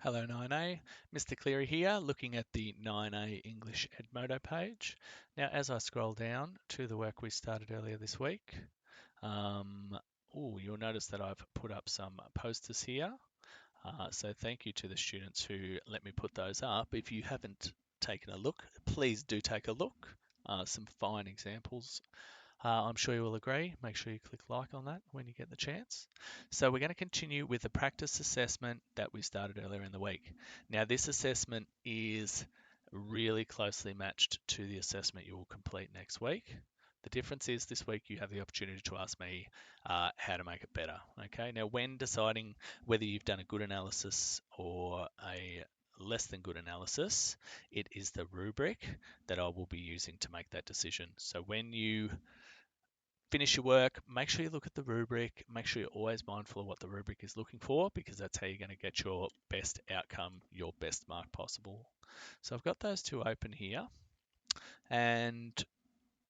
Hello 9A, Mr. Cleary here, looking at the 9A English Edmodo page. Now, as I scroll down to the work we started earlier this week, um, you'll notice that I've put up some posters here. So thank you to the students who let me put those up. If you haven't taken a look, please do take a look. Some fine examples, I'm sure you will agree. Make sure you click like on that when you get the chance. So we're going to continue with the practice assessment that we started earlier in the week. Now this assessment is really closely matched to the assessment you will complete next week. The difference is this week you have the opportunity to ask me how to make it better. Okay. Now when deciding whether you've done a good analysis or a less than good analysis, it is the rubric that I will be using to make that decision. So when you finish your work, make sure you look at the rubric. Make sure you're always mindful of what the rubric is looking for because that's how you're going to get your best outcome, your best mark possible. So I've got those two open here. And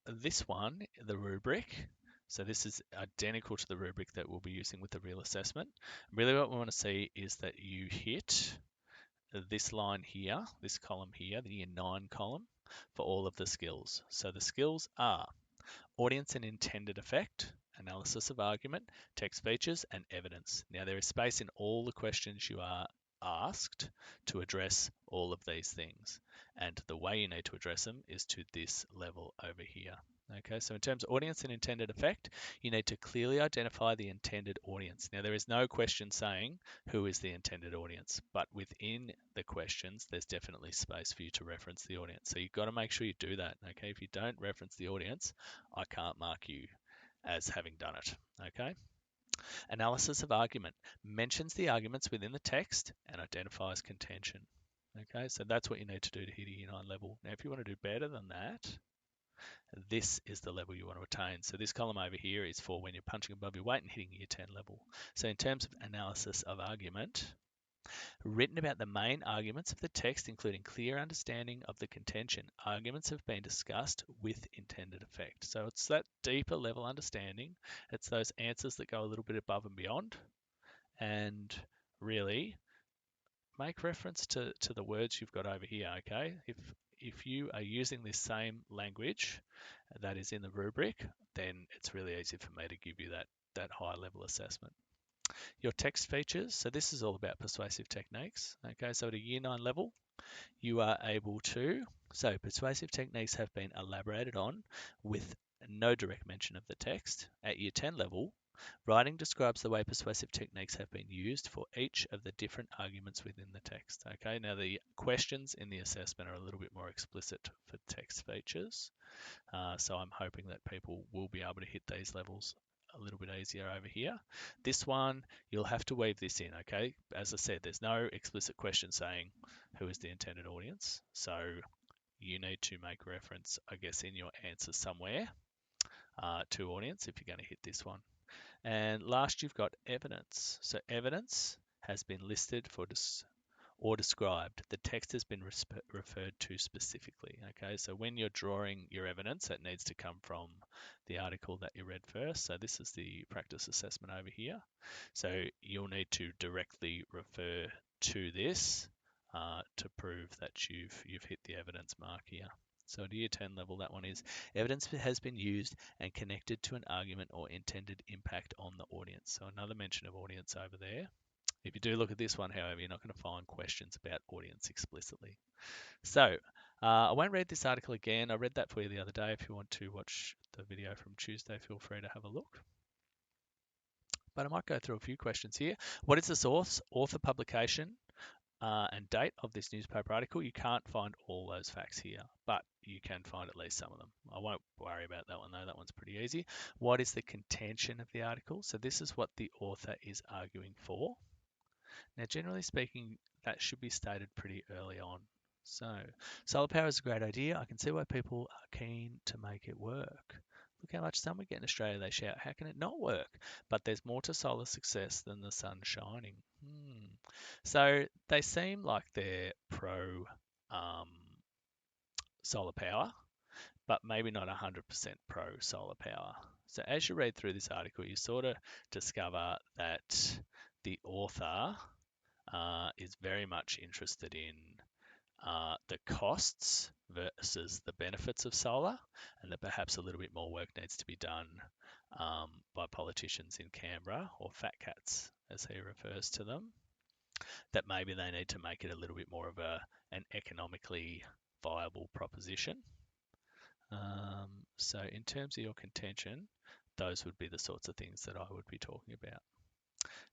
this one, the rubric, so this is identical to the rubric that we'll be using with the real assessment. Really what we want to see is that you hit this line here, this column here, the year 9 column, for all of the skills. So the skills are audience and intended effect, analysis of argument, text features, and evidence. Now, there is space in all the questions you are asked to address all of these things. And the way you need to address them is to this level over here. Okay, so in terms of audience and intended effect, you need to clearly identify the intended audience. Now, there is no question saying who is the intended audience, but within the questions, there's definitely space for you to reference the audience. So you've got to make sure you do that. Okay, if you don't reference the audience, I can't mark you as having done it. Okay. Analysis of argument mentions the arguments within the text and identifies contention. Okay, so that's what you need to do to hit a Year 9 level. Now, if you want to do better than that, this is the level you want to attain. So this column over here is for when you're punching above your weight and hitting Year 10 level. So in terms of analysis of argument, written about the main arguments of the text, including clear understanding of the contention. Arguments have been discussed with intended effect. So it's that deeper level understanding. It's those answers that go a little bit above and beyond. And really make reference to the words you've got over here, okay? If you are using this same language that is in the rubric, then it's really easy for me to give you that high level assessment. Your text features, so this is all about persuasive techniques. Okay, so at a Year 9 level, you are able to, so persuasive techniques have been elaborated on with no direct mention of the text. At Year 10 level, writing describes the way persuasive techniques have been used for each of the different arguments within the text. Okay, now the questions in the assessment are a little bit more explicit for text features. So I'm hoping that people will be able to hit these levels a little bit easier over here. This one, you'll have to weave this in, okay? As I said, there's no explicit question saying who is the intended audience. So you need to make reference, I guess, in your answer somewhere to audience if you're going to hit this one. And last, you've got evidence. So evidence has been listed for or described. The text has been referred to specifically. Okay, so when you're drawing your evidence, that needs to come from the article that you read first. So this is the practice assessment over here. So you'll need to directly refer to this to prove that you've hit the evidence mark here. So at Year 10 level, that one is evidence has been used and connected to an argument or intended impact on the audience. So another mention of audience over there. If you do look at this one, however, you're not going to find questions about audience explicitly. So I won't read this article again. I read that for you the other day. If you want to watch the video from Tuesday, feel free to have a look. But I might go through a few questions here. What is the source, author, publication, and date of this newspaper article? You can't find all those facts here, but you can find at least some of them. I won't worry about that one though. That one's pretty easy. What is the contention of the article? So this is what the author is arguing for. Now, generally speaking, that should be stated pretty early on. So, solar power is a great idea. I can see why people are keen to make it work. Look how much sun we get in Australia. They shout, how can it not work? But there's more to solar success than the sun shining. So they seem like they're pro solar power, but maybe not 100% pro solar power. So as you read through this article, you sort of discover that the author is very much interested in the costs versus the benefits of solar, and that perhaps a little bit more work needs to be done by politicians in Canberra, or fat cats as he refers to them, that maybe they need to make it a little bit more of an economically viable proposition. So in terms of your contention, those would be the sorts of things that I would be talking about.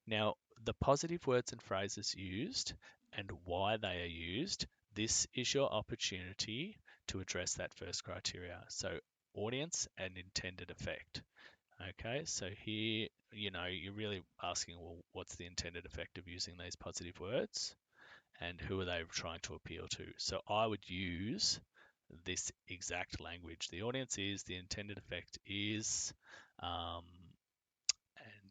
Now, the positive words and phrases used and why they are used, this is your opportunity to address that first criteria. So audience and intended effect. Okay, so here, you're really asking, well, what's the intended effect of using these positive words and who are they trying to appeal to? So I would use this exact language. The audience is, the intended effect is, and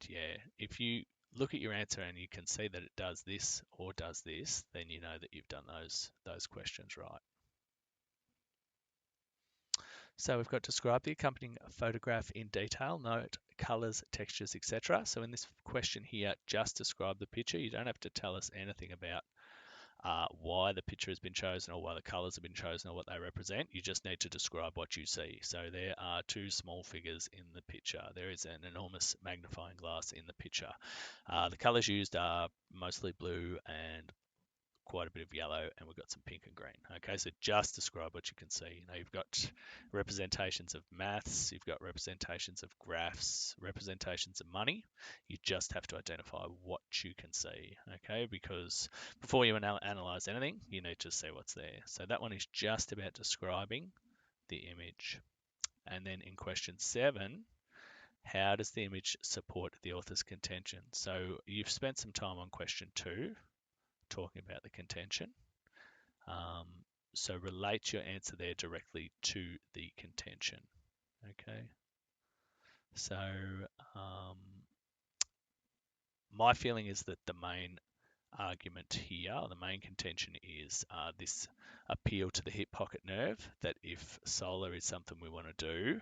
yeah, if you look at your answer and you can see that it does this or does this, then you know that you've done those questions right. So we've got describe the accompanying photograph in detail, note colors, textures, etc. So in this question here, just describe the picture. You don't have to tell us anything about why the picture has been chosen or why the colors have been chosen or what they represent. You just need to describe what you see. So there are two small figures in the picture. There is an enormous magnifying glass in the picture. The colors used are mostly blue and quite a bit of yellow, and we've got some pink and green. Okay, so just describe what you can see. You've got representations of maths, you've got representations of graphs, representations of money. You just have to identify what you can see, okay? Because before you analyze anything, you need to see what's there. So that one is just about describing the image. And then in question 7, how does the image support the author's contention? So you've spent some time on question 2, talking about the contention. So relate your answer there directly to the contention. Okay. So my feeling is that the main argument here, the main contention is this appeal to the hip pocket nerve, that if solar is something we want to do,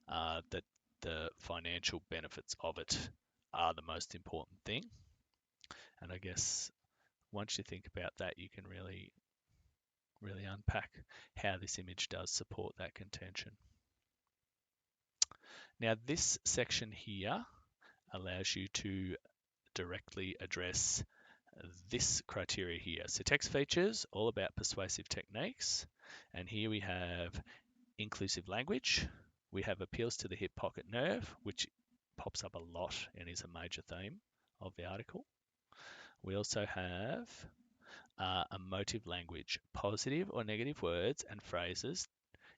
that the financial benefits of it are the most important thing. And I guess once you think about that, you can really unpack how this image does support that contention. Now, this section here allows you to directly address this criteria here. So text features, all about persuasive techniques. And here we have inclusive language. We have appeals to the hip pocket nerve, which pops up a lot and is a major theme of the article. We also have emotive language, positive or negative words and phrases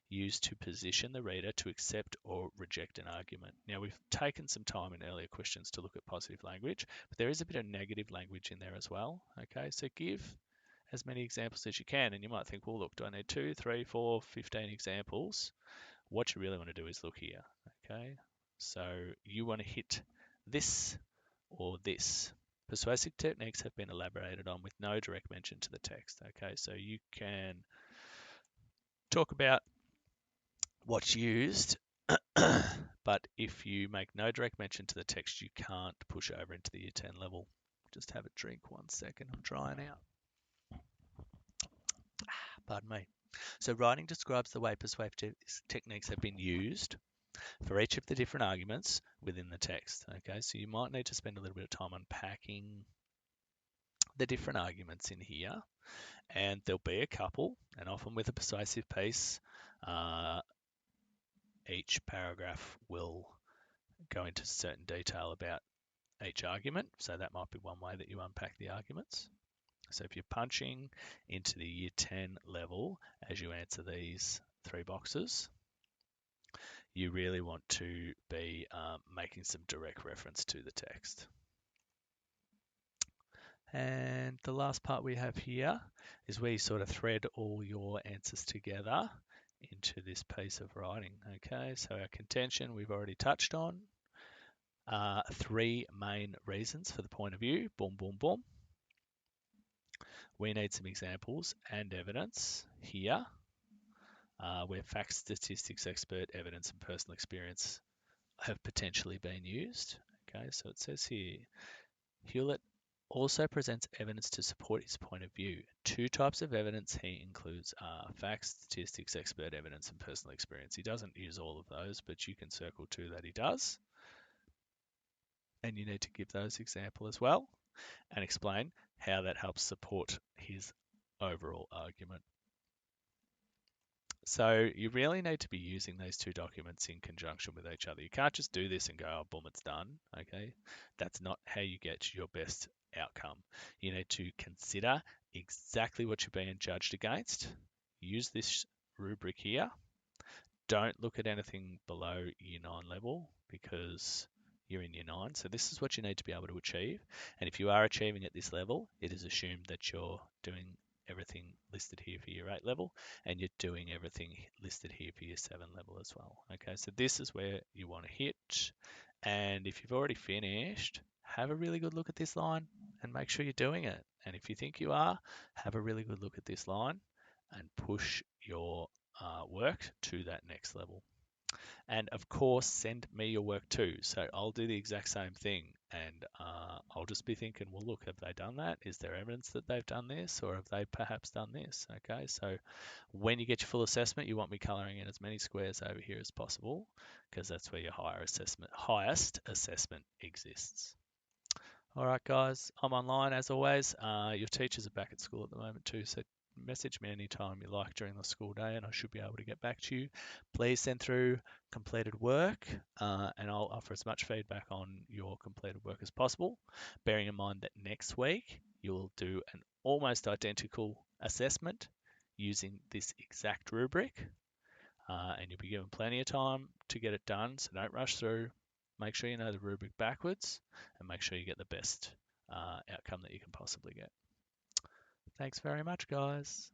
used to position the reader to accept or reject an argument. Now, we've taken some time in earlier questions to look at positive language, but there is a bit of negative language in there as well. Okay, so give as many examples as you can, and you might think, well, look, do I need 2, 3, 4, 15 examples? What you really want to do is look here. Okay, so you want to hit this or this. Persuasive techniques have been elaborated on with no direct mention to the text. Okay, so you can talk about what's used, but if you make no direct mention to the text, you can't push over into the Year 10 level. Just have a drink 1 second, I'm drying out. Pardon me. So writing describes the way persuasive techniques have been used for each of the different arguments within the text. Okay, so you might need to spend a little bit of time unpacking the different arguments in here, and there'll be a couple, and often with a persuasive piece, each paragraph will go into certain detail about each argument. So that might be one way that you unpack the arguments. So if you're punching into the Year 10 level as you answer these 3 boxes, you really want to be making some direct reference to the text. And the last part we have here is where you sort of thread all your answers together into this piece of writing. Okay, so our contention we've already touched on. 3 main reasons for the point of view. Boom, boom, boom. We need some examples and evidence here, where facts, statistics, expert evidence, and personal experience have potentially been used. Okay, so it says here, Hewlett also presents evidence to support his point of view. Two types of evidence he includes are facts, statistics, expert evidence, and personal experience. He doesn't use all of those, but you can circle two that he does. And you need to give those example as well and explain how that helps support his overall argument. So you really need to be using those two documents in conjunction with each other. You can't just do this and go, oh, boom, it's done. Okay, that's not how you get your best outcome. You need to consider exactly what you're being judged against. Use this rubric here. Don't look at anything below year 9 level because you're in year 9. So this is what you need to be able to achieve. And if you are achieving at this level, it is assumed that you're doing everything listed here for year 8 level and you're doing everything listed here for year 7 level as well. Okay, so this is where you want to hit. And if you've already finished, have a really good look at this line and make sure you're doing it. And if you think you are, have a really good look at this line and push your work to that next level. And of course, send me your work too. So I'll do the exact same thing. And I'll just be thinking, well, look, have they done that? Is there evidence that they've done this? Or have they perhaps done this? Okay, so when you get your full assessment, you want me coloring in as many squares over here as possible because that's where your highest assessment exists. All right, guys, I'm online as always. Your teachers are back at school at the moment too, so message me anytime you like during the school day and I should be able to get back to you. Please send through completed work and I'll offer as much feedback on your completed work as possible, bearing in mind that next week you'll do an almost identical assessment using this exact rubric and you'll be given plenty of time to get it done, so don't rush through. Make sure you know the rubric backwards and make sure you get the best outcome that you can possibly get. Thanks very much, guys.